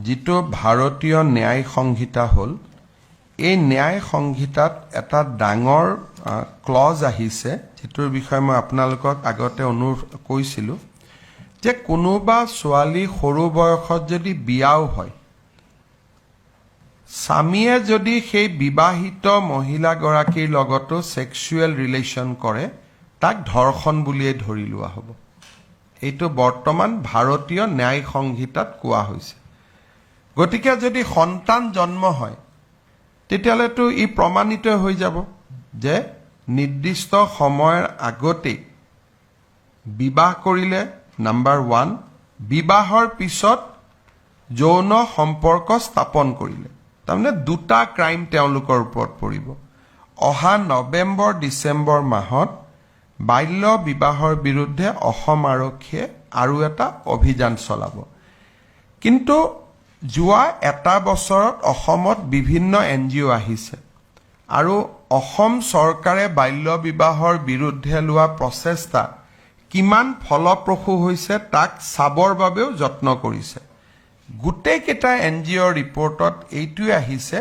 যিটো ভাৰতীয় ন্যায় সংহিতা হ'ল এই ন্যায় সংহিতাত এটা ডাঙৰ ক্লজ আহিছে যিটোৰ বিষয়ে মই আপোনালোকক আগতে অনুৰোধ কৰিছিলোঁ যে কোনোবা ছোৱালী সৰু বয়সত যদি বিয়াও হয় স্বামীয়ে যদি সেই বিবাহিত মহিলাগৰাকীৰ লগতো সেক্সুৱেল ৰিলেশ্যন কৰে তাক ধৰ্ষণ বুলিয়ে ধৰি লোৱা হ'ব এইটো বৰ্তমান ভাৰতীয় ন্যায় সংহিতাত কোৱা হৈছে গতিকে যদি সন্তান জন্ম হয় তেতিয়ালেতো ই প্ৰমাণিত হৈ যাব যে নিৰ্দিষ্ট সময়ৰ আগতে বিবাহ কৰিলে নাম্বাৰ 1 বিবাহৰ পিছত যৌন সম্পৰ্ক স্থাপন কৰিলে তাৰমানে দুটা ক্ৰাইম তেওঁলোকৰ ওপৰত পৰিব অহা নৱেম্বৰ ডিসেম্বৰ মাহত বাল্য বিবাহৰ বিৰুদ্ধে অসম আৰক্ষীয়ে আৰু এটা অভিযান চলাব কিন্তু যোৱা এটা বছৰত অসমত বিভিন্ন এনজিও আহিছে আৰু অসম চৰকাৰে বাল্য বিবাহৰ বিৰুদ্ধে লোৱা প্ৰচেষ্টা কিমান ফলপ্ৰসূ হৈছে তাক চাবৰ বাবেও যত্ন কৰিছে গোটেই কেইটা এনজিওৰ ৰিপৰ্টত এইটোৱে আহিছে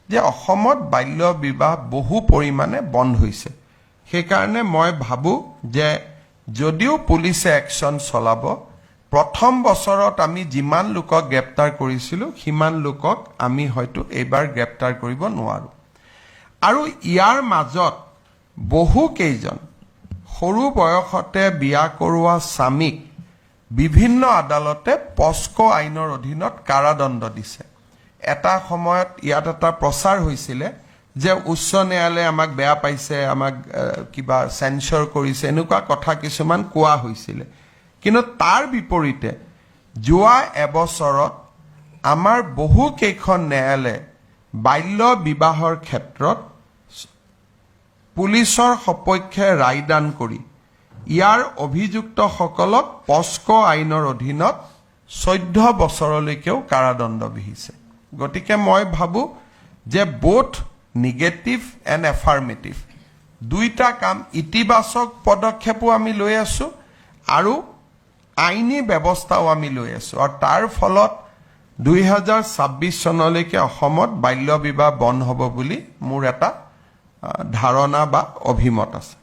যে অসমত বাল্য বিবাহ বহু পৰিমাণে বন্ধ হৈছে সেইকাৰণে মই ভাবো যে যদিও পুলিচে একচন চলাব প্ৰথম বছৰত আমি যিমান লোকক গ্ৰেপ্তাৰ কৰিছিলো সিমান লোকক আমি হয়তো এইবাৰ গ্ৰেপ্তাৰ কৰিব নোৱাৰো আৰু ইয়াৰ মাজত বহু কেইজন সৰু বয়সতে বিয়া কৰোৱা স্বামীক বিভিন্ন আদালতে পস্কো আইনৰ অধীনত কাৰাদণ্ড দিছে এটা সময়ত ইয়াত এটা প্ৰচাৰ হৈছিল যে উচ্চ ন্যায়ালয়ে আমাক বেয়া পাইছে আমাক কিবা সেন্সৰ কৰিছে এনেকুৱা কথা কিছুমান কোৱা হৈছিল কিন্তু তাৰ বিপৰীতে যোৱা এবছৰত আমাৰ বহু কেইখন ন্যায়ালয়ে বাল্য বিবাহৰ ক্ষেত্ৰত পুলিচৰ সপক্ষে ৰায়দান কৰি ইয়াৰ অভিযুক্তসকলক পস্কো আইনৰ অধীনত 14 বছৰলৈকেও কাৰাদণ্ড বিহিছে গতিকে মই ভাবো যে বোথ নেগেটিভ এণ্ড এফাৰ্মেটিভ দুইটা কাম ইতিবাচক পদক্ষেপো আমি লৈ আছো আৰু আইনী ব্যৱস্থাও আমি লৈ আছো আৰু তাৰ ফলত 2026 চনলৈকে অসমত বাল্য বিবাহ বন্ধ হ'ব বুলি মোৰ এটা ধাৰণা বা অভিমত আছে